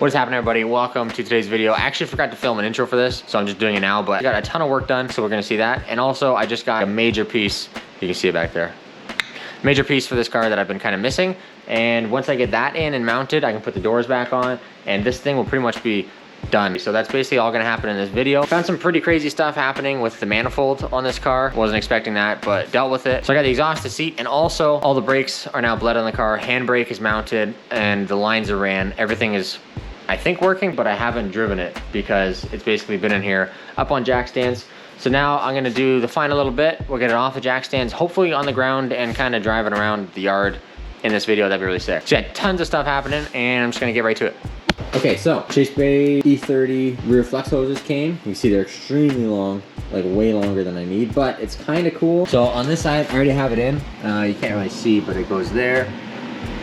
What is happening, everybody? Welcome to today's video. I actually forgot to film an intro for this, so I'm just doing it now, but I got a ton of work done, so we're gonna see that. And also, I just got a major piece. You can see it back there. Major piece for this car that I've been kind of missing. And once I get that in and mounted, I can put the doors back on, and this thing will pretty much be done. So that's basically all gonna happen in this video. Found some pretty crazy stuff happening with the manifold on this car. Wasn't expecting that, but dealt with it. So I got the exhaust, the seat, and also all the brakes are now bled on the car. Handbrake is mounted and the lines are ran. Everything is, I think, working, but I haven't driven it because it's basically been in here up on jack stands. So now I'm gonna do the final little bit. We'll get it off the jack stands, hopefully on the ground, and kind of driving around the yard in this video. That'd be really sick. So yeah, tons of stuff happening, and I'm just gonna get right to it. Okay, so Chase Bay E30 rear flex hoses came. You can see they're extremely long, like way longer than I need, but it's kind of cool. So on this side, I already have it in. You can't really see, but it goes there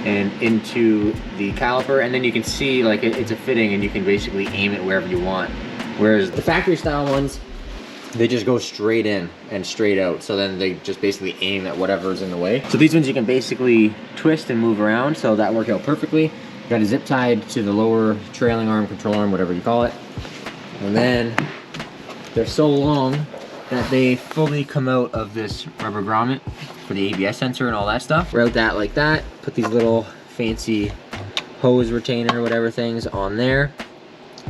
and into the caliper, and then you can see like it's a fitting, and you can basically aim it wherever you want. Whereas the factory style ones, they just go straight in and straight out. So then they just basically aim at whatever's in the way. So these ones you can basically twist and move around, so that worked out perfectly. Got a zip tied to the lower trailing arm, control arm, whatever you call it. And then they're so long that they fully come out of this rubber grommet for the ABS sensor and all that stuff. Route that like that. Put these little fancy hose retainer, whatever things on there.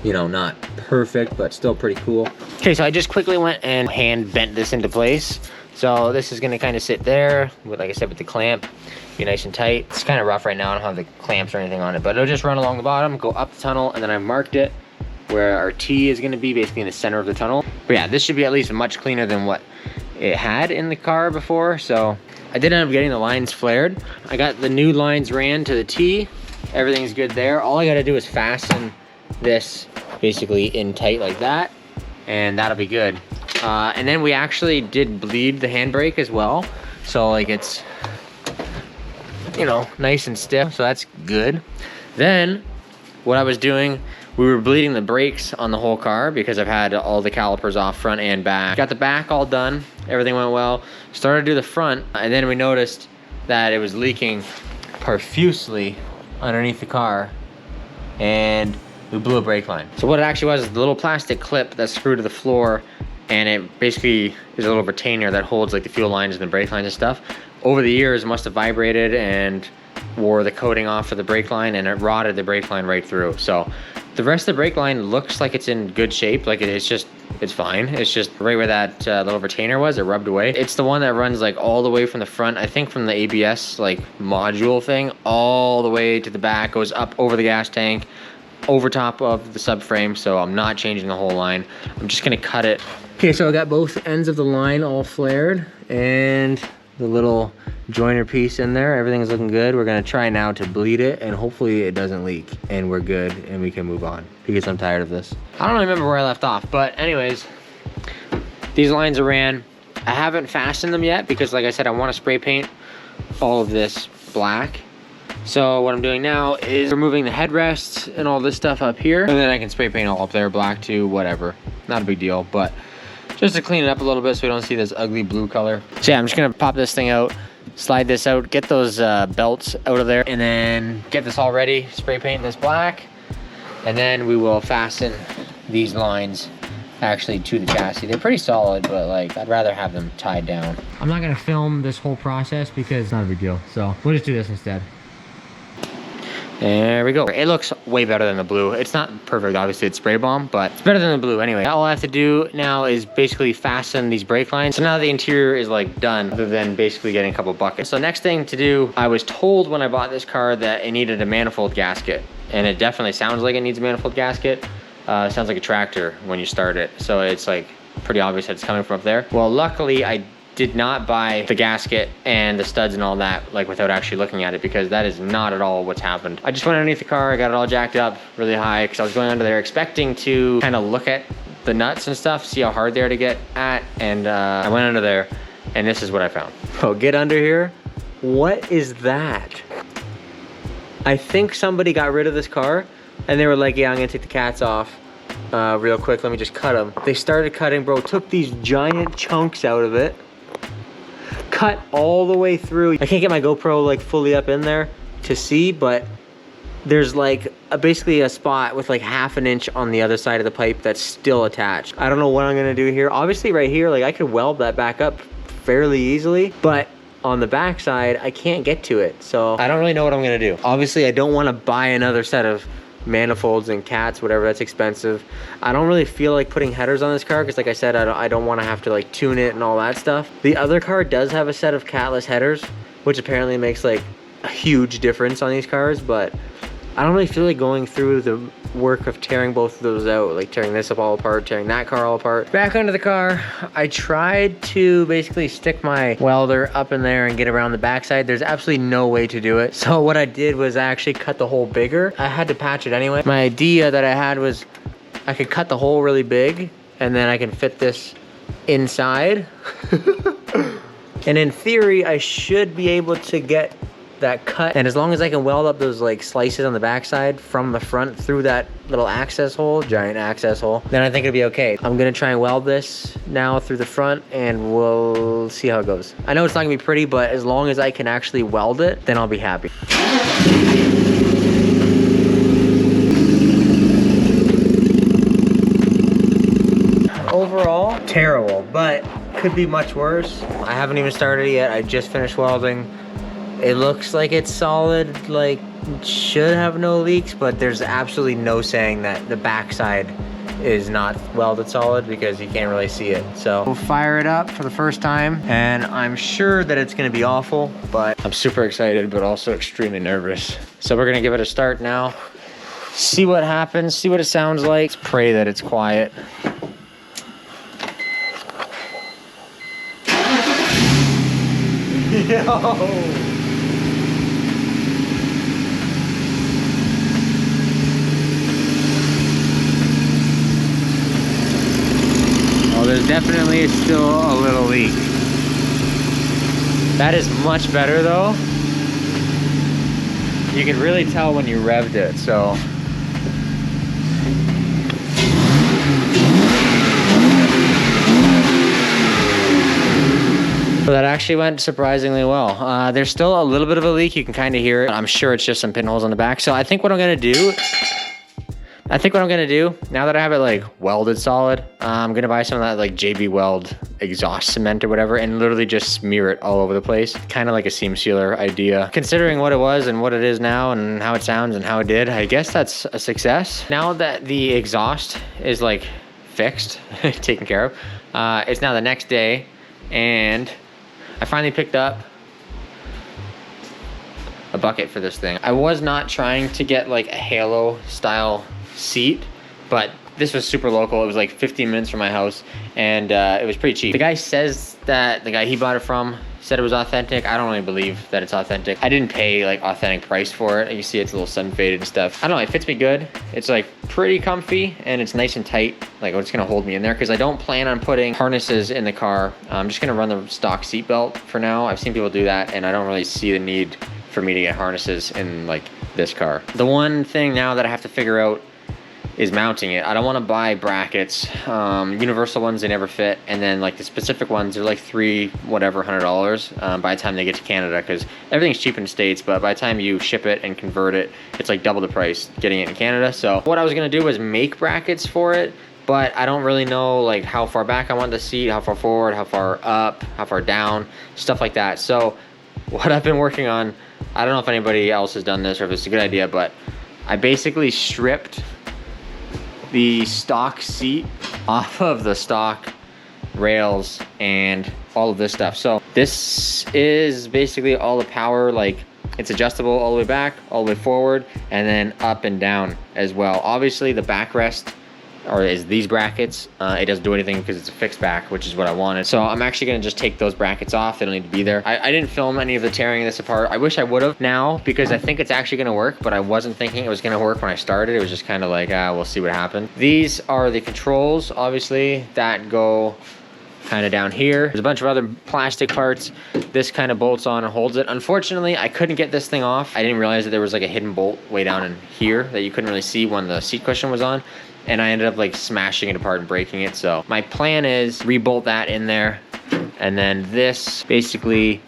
You know, not perfect, but still pretty cool. Okay, so I just quickly went and hand bent this into place. So this is gonna kind of sit there, with, like I said, with the clamp, be nice and tight. It's kind of rough right now, I don't have the clamps or anything on it, but it'll just run along the bottom, go up the tunnel, and then I marked it where our T is gonna be, basically in the center of the tunnel. But yeah, this should be at least much cleaner than what it had in the car before. So I did end up getting the lines flared. I got the new lines ran to the T. Everything's good there. All I gotta do is fasten this basically in tight like that, and that'll be good. And then we actually did bleed the handbrake as well. So like it's, you know, nice and stiff, so that's good. Then what I was doing, we were bleeding the brakes on the whole car because I've had all the calipers off front and back. Got the back all done, everything went well. Started to do the front, and then we noticed that it was leaking profusely underneath the car, and we blew a brake line. So what it actually was is the little plastic clip that's screwed to the floor, and it basically is a little retainer that holds like the fuel lines and the brake lines and stuff. Over the years, it must have vibrated and wore the coating off of the brake line, and it rotted the brake line right through. So the rest of the brake line looks like it's in good shape. Like it's fine. It's just right where that little retainer was, it rubbed away. It's the one that runs like all the way from the front, I think from the ABS like module thing, all the way to the back, goes up over the gas tank, over top of the subframe. So I'm not changing the whole line. I'm just gonna cut it. Okay, so I got both ends of the line all flared, and the little joiner piece in there. Everything's looking good. We're gonna try now to bleed it, and hopefully it doesn't leak and we're good and we can move on, because I'm tired of this. I don't remember where I left off, but anyways, these lines are ran. I haven't fastened them yet because, like I said, I want to spray paint all of this black. So what I'm doing now is removing the headrests and all this stuff up here, and then I can spray paint all up there black too, whatever. Not a big deal, but just to clean it up a little bit so we don't see this ugly blue color. So yeah, I'm just gonna pop this thing out, slide this out, get those belts out of there, and then get this all ready, spray paint this black, and then we will fasten these lines actually to the chassis. They're pretty solid, but like I'd rather have them tied down. I'm not gonna film this whole process because it's not a big deal, so we'll just do this instead. There we go. It looks way better than the blue. It's not perfect, obviously it's spray bomb, but it's better than the blue anyway. All I have to do now is basically fasten these brake lines. So now the interior is like done, other than basically getting a couple buckets. So next thing to do, I was told when I bought this car that it needed a manifold gasket, and it definitely sounds like it needs a manifold gasket. It sounds like a tractor when you start it. So it's like pretty obvious that it's coming from up there. Well, luckily I did not buy the gasket and the studs and all that like without actually looking at it, because that is not at all what's happened. I just went underneath the car, I got it all jacked up really high because I was going under there expecting to kind of look at the nuts and stuff, see how hard they are to get at, and I went under there and this is what I found. Oh, get under here. What is that? I think somebody got rid of this car and they were like, yeah, I'm gonna take the cats off real quick, let me just cut them. They started cutting, bro, took these giant chunks out of it, cut all the way through. I can't get my GoPro like fully up in there to see, but there's like basically a spot with like ½ an inch on the other side of the pipe that's still attached. I don't know what I'm gonna do here. Obviously right here, like I could weld that back up fairly easily, but on the back side, I can't get to it. So I don't really know what I'm gonna do. Obviously, I don't wanna buy another set of manifolds and cats, whatever, that's expensive. I don't really feel like putting headers on this car because like I said, I don't wanna have to like tune it and all that stuff. The other car does have a set of catless headers, which apparently makes like a huge difference on these cars, but I don't really feel like going through the work of tearing both of those out, like tearing this up all apart, tearing that car all apart. Back onto the car, I tried to basically stick my welder up in there and get around the backside. There's absolutely no way to do it. So what I did was I actually cut the hole bigger. I had to patch it anyway. My idea that I had was I could cut the hole really big and then I can fit this inside. And in theory, I should be able to get that cut, and as long as I can weld up those like slices on the backside from the front through that little access hole, giant access hole, then I think it'll be okay. I'm gonna try and weld this now through the front and we'll see how it goes. I know it's not gonna be pretty, but as long as I can actually weld it, then I'll be happy. Overall, terrible, but could be much worse. I haven't even started yet. I just finished welding. It looks like it's solid, like should have no leaks, but there's absolutely no saying that the backside is not welded solid because you can't really see it. So we'll fire it up for the first time and I'm sure that it's gonna be awful, but I'm super excited, but also extremely nervous. So we're gonna give it a start now, see what happens, see what it sounds like. Let's pray that it's quiet. Yo! There's definitely still a little leak. That is much better though. You can really tell when you revved it, so. So that actually went surprisingly well. There's still a little bit of a leak, you can kind of hear it. I'm sure it's just some pinholes on the back. So I think what I'm gonna do, now that I have it like welded solid, I'm gonna buy some of that like JB Weld exhaust cement or whatever and literally just smear it all over the place. Kind of like a seam sealer idea. Considering what it was and what it is now and how it sounds and how it did, I guess that's a success. Now that the exhaust is like fixed, taken care of, it's now the next day and I finally picked up a bucket for this thing. I was not trying to get like a halo style seat, but this was super local. It was like 15 minutes from my house and it was pretty cheap. The guy says that the guy he bought it from said it was authentic. I don't really believe that it's authentic. I didn't pay like authentic price for it. You see it's a little sun faded and stuff. I don't know, it fits me good. It's like pretty comfy and it's nice and tight. Like it's gonna hold me in there because I don't plan on putting harnesses in the car. I'm just gonna run the stock seat belt for now. I've seen people do that and I don't really see the need for me to get harnesses in like this car. The one thing now that I have to figure out is mounting it. I don't want to buy brackets. Universal ones, they never fit, and then like the specific ones, they're like $300 by the time they get to Canada, because everything's cheap in the States, but by the time you ship it and convert it, it's like double the price getting it in Canada. So what I was gonna do was make brackets for it, but I don't really know like how far back I want the seat, how far forward, how far up, how far down, stuff like that. So what I've been working on, I don't know if anybody else has done this or if it's a good idea, but I basically stripped the stock seat off of the stock rails and all of this stuff. So this is basically all the power, like it's adjustable all the way back, all the way forward, and then up and down as well. Obviously the backrest or is these brackets, it doesn't do anything because it's a fixed back, which is what I wanted. So I'm actually gonna just take those brackets off. They don't need to be there. I didn't film any of the tearing this apart. I wish I would have now because I think it's actually gonna work, but I wasn't thinking it was gonna work when I started. It was just kind of like, we'll see what happens. These are the controls, obviously, that go kind of down here. There's a bunch of other plastic parts. This kind of bolts on and holds it. Unfortunately, I couldn't get this thing off. I didn't realize that there was like a hidden bolt way down in here that you couldn't really see when the seat cushion was on. And I ended up like smashing it apart and breaking it. So my plan is rebolt that in there. And then this basically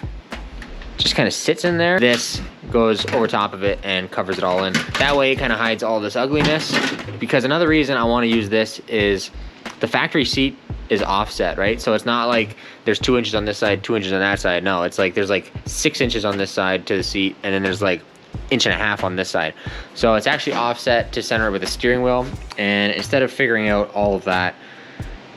just kind of sits in there. This goes over top of it and covers it all in. That way it kind of hides all this ugliness, because another reason I want to use this is the factory seat is offset, right? So it's not like there's 2 inches on this side, 2 inches on that side. No, it's like there's like 6 inches on this side to the seat, and then there's like 1.5 inches on this side. So it's actually offset to center it with a steering wheel. And instead of figuring out all of that,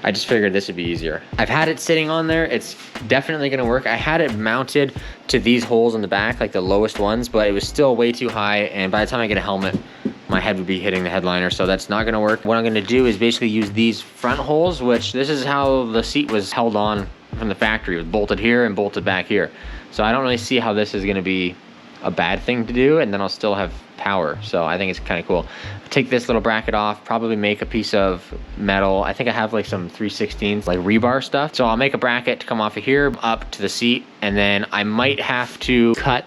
I just figured this would be easier. I've had it sitting on there. It's definitely gonna work. I had it mounted to these holes in the back, like the lowest ones, but it was still way too high. And by the time I get a helmet, my head would be hitting the headliner, so that's not gonna work. What I'm gonna do is basically use these front holes, which this is how the seat was held on from the factory. It was bolted here and bolted back here. So I don't really see how this is gonna be a bad thing to do, and then I'll still have power. So I think it's kind of cool. Take this little bracket off, probably make a piece of metal. I think I have like some 3/16 like rebar stuff. So I'll make a bracket to come off of here up to the seat, and then I might have to cut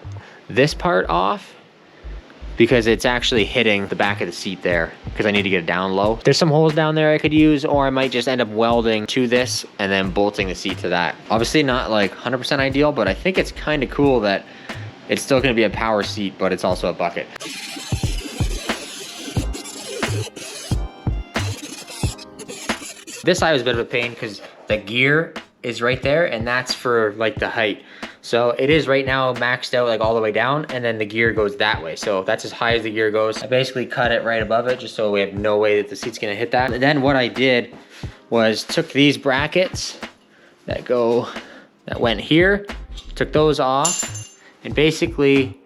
this part off because it's actually hitting the back of the seat there, because I need to get it down low. There's some holes down there I could use, or I might just end up welding to this and then bolting the seat to that. Obviously not like 100% ideal, but I think it's kind of cool that it's still gonna be a power seat, but it's also a bucket. This side was a bit of a pain because the gear is right there, and that's for like the height. So it is right now maxed out like all the way down, and then the gear goes that way. So that's as high as the gear goes. I basically cut it right above it just so we have no way that the seat's gonna hit that. And then what I did was took these brackets that went here, took those off, and basically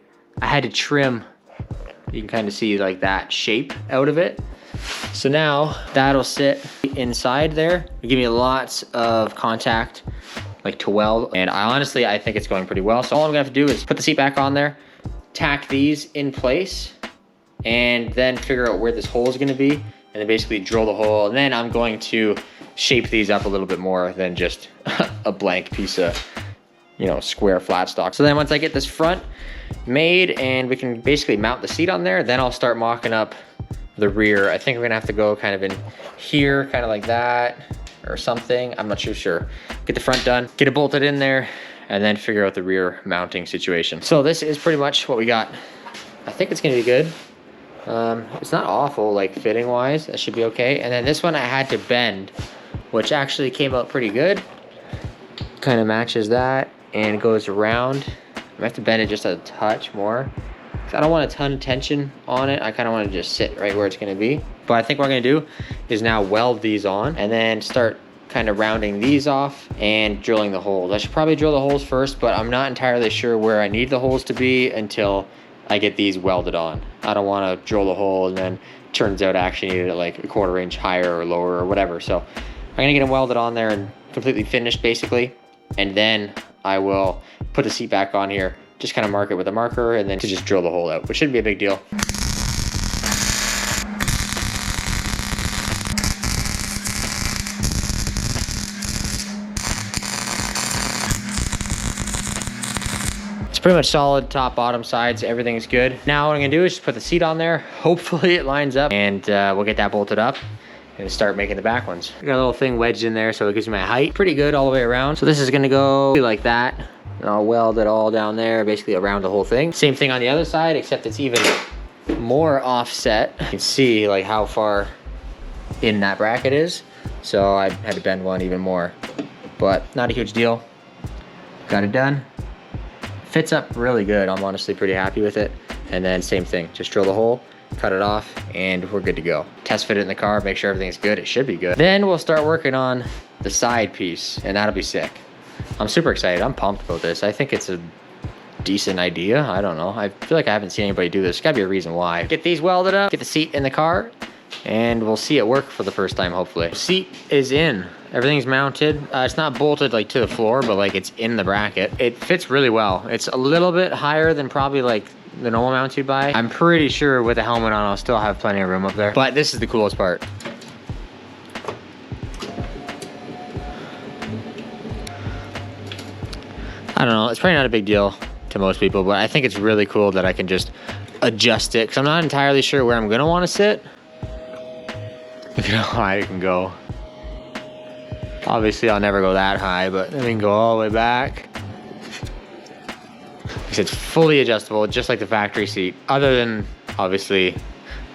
I had to trim, you can kind of see like that shape out of it. So now that'll sit inside there. It'll give me lots of contact like to weld, and I think it's going pretty well. So all I'm gonna have to do is put the seat back on there, tack these in place, and then figure out where this hole is gonna be, and then basically drill the hole. And then I'm going to shape these up a little bit more than just a blank piece of, you know, square flat stock. So then once I get this front made and we can basically mount the seat on there, then I'll start mocking up the rear. I think we're gonna have to go kind of in here, kind of like that or something. I'm not too sure. Get the front done, get it bolted in there, and then figure out the rear mounting situation. So this is pretty much what we got. I think it's gonna be good. It's not awful, like fitting wise, that should be okay. And then this one I had to bend, which actually came out pretty good. Kind of matches that and goes around. I have to bend it just a touch more. I don't want a ton of tension on it. I kind of want to just sit right where it's going to be. But I think what I'm going to do is now weld these on and then start kind of rounding these off and drilling the holes. I should probably drill the holes first, but I'm not entirely sure where I need the holes to be until I get these welded on. I don't want to drill the hole and then turns out I actually need it like a 1/4 inch higher or lower or whatever. So I'm going to get them welded on there and completely finished basically. And then I will put the seat back on here, just kind of mark it with a marker, and then to just drill the hole out, which shouldn't be a big deal. It's pretty much solid, top, bottom, sides, everything's good. Now what I'm gonna do is just put the seat on there. Hopefully it lines up, and we'll get that bolted up and start making the back ones. I got a little thing wedged in there so it gives me my height. Pretty good all the way around. So this is gonna go like that. And I'll weld it all down there, basically around the whole thing. Same thing on the other side, except it's even more offset. You can see like how far in that bracket is. So I had to bend one even more, but not a huge deal. Got it done. Fits up really good. I'm honestly pretty happy with it. And then same thing, just drill the hole, cut it off, and we're good to go. Test fit it in the car, make sure everything's good. It should be good. Then we'll start working on the side piece, and that'll be sick. I'm super excited. I'm pumped about this. I think it's a decent idea. I don't know. I feel like I haven't seen anybody do this. There's gotta be a reason why. Get these welded up, get the seat in the car, and we'll see it work for the first time, hopefully. The seat is in. Everything's mounted. It's not bolted like to the floor, but like it's in the bracket. It fits really well. It's a little bit higher than probably like the normal mount you'd buy. I'm pretty sure with a helmet on, I'll still have plenty of room up there. But this is the coolest part. I don't know, it's probably not a big deal to most people, but I think it's really cool that I can just adjust it, because I'm not entirely sure where I'm gonna wanna sit. Look at how high it can go. Obviously I'll never go that high, but then we can go all the way back. It's fully adjustable, just like the factory seat, other than obviously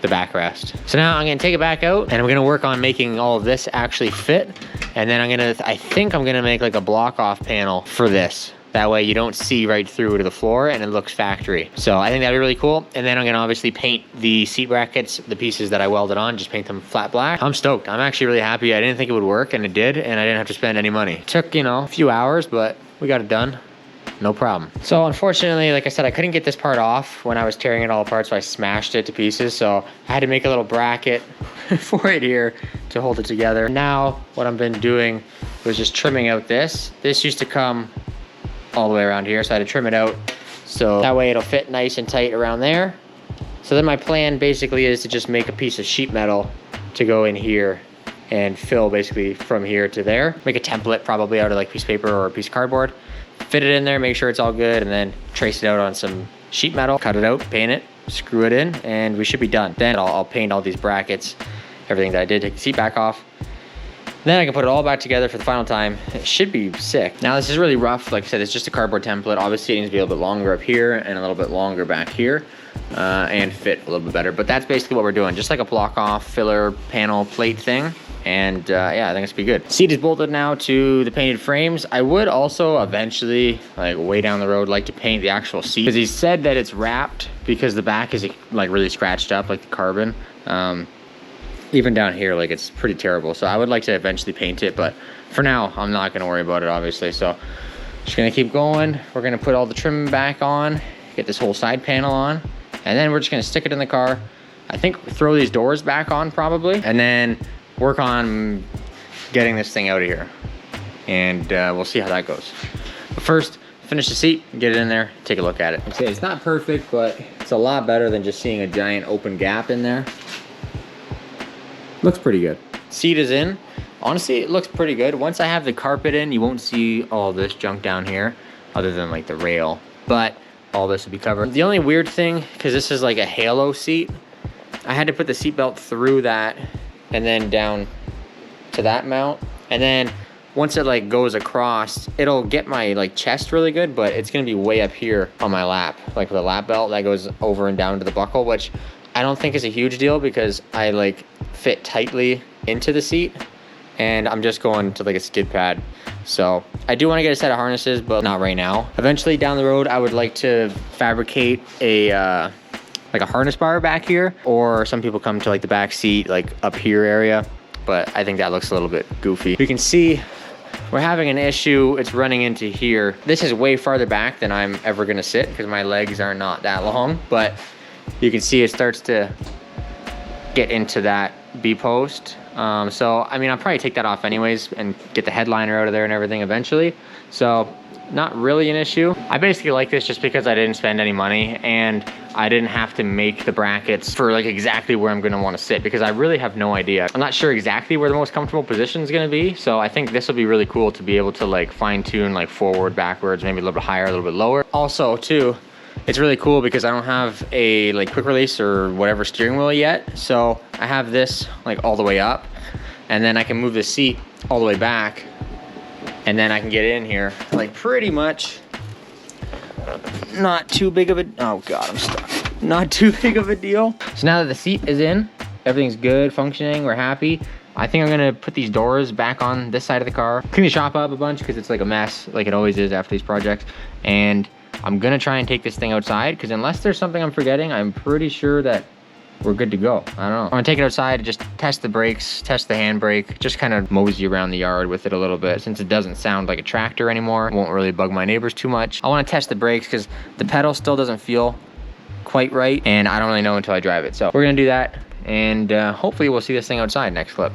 the backrest. So now I'm gonna take it back out and I'm gonna work on making all of this actually fit. And then I think I'm gonna make like a block off panel for this. That way you don't see right through to the floor and it looks factory. So I think that'd be really cool. And then I'm gonna obviously paint the seat brackets, the pieces that I welded on, just paint them flat black. I'm stoked. I'm actually really happy. I didn't think it would work, and it did, and I didn't have to spend any money. It took, you know, a few hours, but we got it done. No problem. So unfortunately, like I said, I couldn't get this part off when I was tearing it all apart, so I smashed it to pieces. So I had to make a little bracket for it here to hold it together. Now, what I've been doing was just trimming out this. This used to come all the way around here, so I had to trim it out so that way it'll fit nice and tight around there. So then my plan basically is to just make a piece of sheet metal to go in here and fill basically from here to there. Make a template probably out of like piece of paper or a piece of cardboard. Fit it in there, make sure it's all good, and then trace it out on some sheet metal, cut it out, paint it, screw it in, and we should be done. Then I'll paint all these brackets, everything that I did, take the seat back off. Then I can put it all back together for the final time. It should be sick. Now this is really rough. Like I said, it's just a cardboard template. Obviously it needs to be a little bit longer up here and a little bit longer back here and fit a little bit better. But that's basically what we're doing. Just like a block off filler panel plate thing. And yeah, I think it's gonna be good. Seat is bolted now to the painted frames. I would also eventually, like way down the road, like to paint the actual seat. Because he said that it's wrapped because the back is like really scratched up, like the carbon. Even down here, like it's pretty terrible. So I would like to eventually paint it, but for now, I'm not gonna worry about it, obviously. So just gonna keep going. We're gonna put all the trim back on, get this whole side panel on, and then we're just gonna stick it in the car. I think throw these doors back on probably, and then work on getting this thing out of here. And we'll see how that goes. But first, finish the seat, get it in there, take a look at it. Like I say, it's not perfect, but it's a lot better than just seeing a giant open gap in there. Looks pretty good. Seat is in. Honestly, it looks pretty good. Once I have the carpet in, you won't see all this junk down here, other than like the rail, but all this will be covered. The only weird thing, because this is like a halo seat, I had to put the seat belt through that and then down to that mount. And then once it like goes across, it'll get my like chest really good, but it's gonna be way up here on my lap, like with a lap belt that goes over and down to the buckle, which I don't think is a huge deal because I like fit tightly into the seat and I'm just going to like a skid pad. So I do want to get a set of harnesses, but not right now. Eventually down the road, I would like to fabricate a like a harness bar back here, or some people come to like the back seat, like up here area, but I think that looks a little bit goofy. You can see we're having an issue. It's running into here. This is way farther back than I'm ever gonna sit because my legs are not that long, but you can see it starts to get into that B-post. So, I mean, I'll probably take that off anyways and get the headliner out of there and everything eventually. So, not really an issue. I basically like this just because I didn't spend any money and I didn't have to make the brackets for like exactly where I'm gonna wanna sit because I really have no idea. I'm not sure exactly where the most comfortable position is gonna be. So I think this will be really cool to be able to like fine tune like forward, backwards, maybe a little bit higher, a little bit lower. Also too, it's really cool because I don't have a like quick release or whatever steering wheel yet. So I have this like all the way up and then I can move the seat all the way back and then I can get in here like pretty much not too big of a, oh God, I'm stuck. Not too big of a deal. So now that the seat is in, everything's good, functioning, we're happy. I think I'm gonna put these doors back on this side of the car, clean the shop up a bunch because it's like a mess, like it always is after these projects. And I'm gonna try and take this thing outside because unless there's something I'm forgetting, I'm pretty sure that we're good to go. I don't know. I'm gonna take it outside, just test the brakes, test the handbrake, just kind of mosey around the yard with it a little bit. Since it doesn't sound like a tractor anymore, it won't really bug my neighbors too much. I wanna test the brakes because the pedal still doesn't feel quite right and I don't really know until I drive it. So we're gonna do that and hopefully we'll see this thing outside next clip.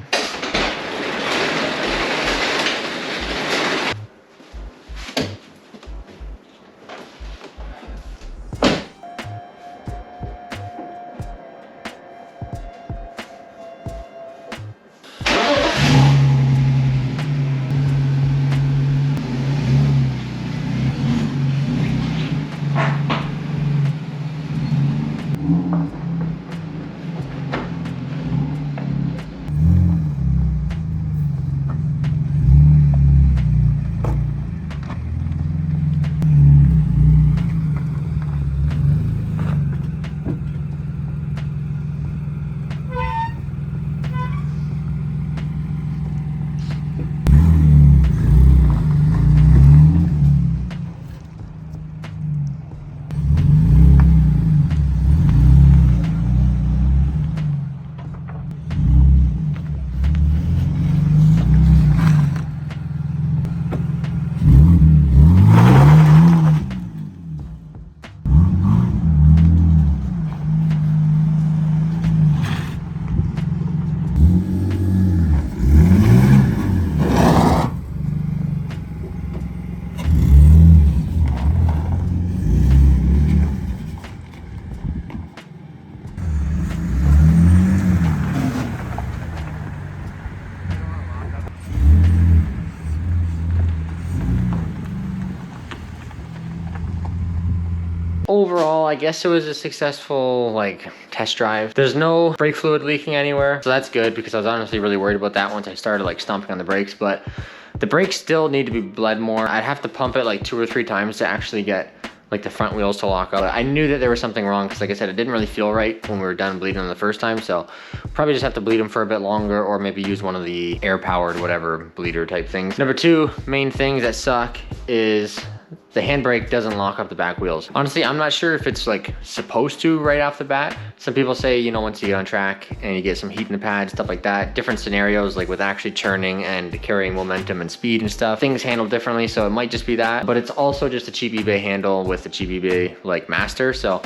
overall, I guess it was a successful like test drive. There's no brake fluid leaking anywhere, so that's good because I was honestly really worried about that once I started like stomping on the brakes. But the brakes still need to be bled more. I'd have to pump it like 2 or 3 times to actually get like the front wheels to lock up. I knew that there was something wrong because like I said, it didn't really feel right when we were done bleeding them the first time. So probably just have to bleed them for a bit longer, or maybe use one of the air powered whatever bleeder type things. Number 2 main things that suck is the handbrake doesn't lock up the back wheels. Honestly, I'm not sure if it's like supposed to right off the bat. Some people say, you know, once you get on track and you get some heat in the pads, stuff like that, different scenarios, like with actually churning and carrying momentum and speed and stuff, things handle differently. So it might just be that, but it's also just a cheap eBay handle with the cheap eBay like master. So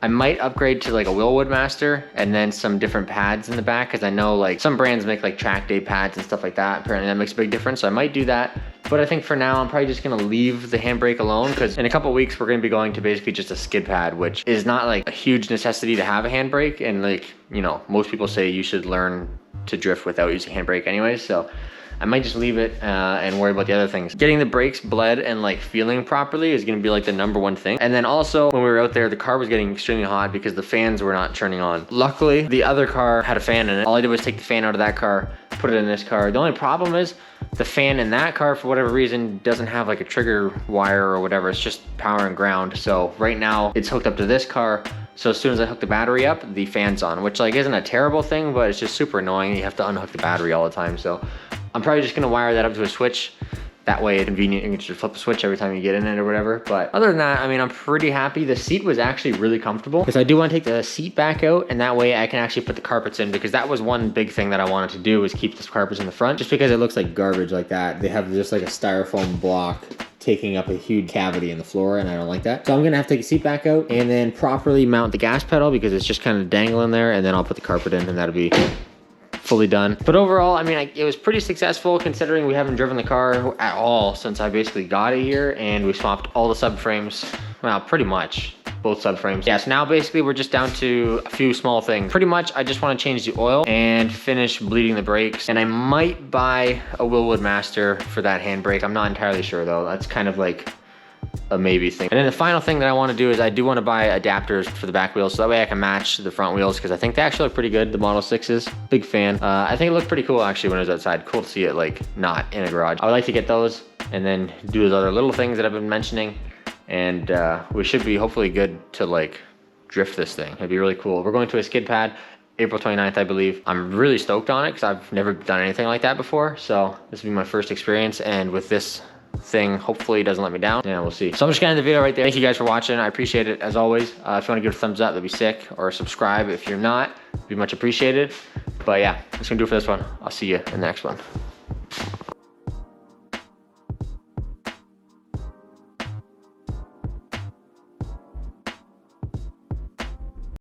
I might upgrade to like a Willwood master and then some different pads in the back, because I know like some brands make like track day pads and stuff like that. Apparently that makes a big difference, so I might do that. But I think for now I'm probably just gonna leave the handbrake alone, because in a couple weeks we're gonna be going to basically just a skid pad, which is not like a huge necessity to have a handbrake. And like, you know, most people say you should learn to drift without using handbrake anyways. So I might just leave it and worry about the other things. Getting the brakes bled and like feeling properly is gonna be like the #1 thing. And then also when we were out there, the car was getting extremely hot because the fans were not turning on. Luckily, the other car had a fan in it. All I did was take the fan out of that car, put it in this car. The only problem is the fan in that car, for whatever reason, doesn't have like a trigger wire or whatever. It's just power and ground. So right now it's hooked up to this car. So as soon as I hook the battery up, the fan's on, which like isn't a terrible thing, but it's just super annoying. You have to unhook the battery all the time. So I'm probably just gonna wire that up to a switch. That way it's convenient, you can just flip the switch every time you get in it or whatever. But other than that, I mean, I'm pretty happy. The seat was actually really comfortable, because I do want to take the seat back out, and that way I can actually put the carpets in, because that was one big thing that I wanted to do, was keep the carpets in the front, just because it looks like garbage like that. They have just like a styrofoam block taking up a huge cavity in the floor, and I don't like that. So I'm gonna have to take the seat back out and then properly mount the gas pedal, because it's just kind of dangling there, and then I'll put the carpet in, and that'll be fully done. But overall, I mean, it was pretty successful, considering we haven't driven the car at all since I basically got it here, and we swapped all the subframes. Well, pretty much both subframes. Yeah, so now basically we're just down to a few small things. Pretty much I just want to change the oil and finish bleeding the brakes, and I might buy a Willwood master for that handbrake. I'm not entirely sure though. That's kind of like a maybe thing. And then the final thing that I want to do is I do want to buy adapters for the back wheels, so that way I can match the front wheels, because I think they actually look pretty good, the Model 6s. Big fan. I think it looked pretty cool actually when I was outside. Cool to see it like not in a garage. I would like to get those and then do those other little things that I've been mentioning, and we should be hopefully good to like drift this thing. It'd be really cool. We're going to a skid pad April 29th, I believe. I'm really stoked on it because I've never done anything like that before, so this will be my first experience, and with this thing, hopefully it doesn't let me down. Yeah, we'll see. So I'm just gonna end the video right there. Thank you guys for watching. I appreciate it as always. If you want to give it a thumbs up, that'd be sick, or subscribe if you're not, it'd be much appreciated. But yeah, that's gonna do it for this one. I'll see you in the next one.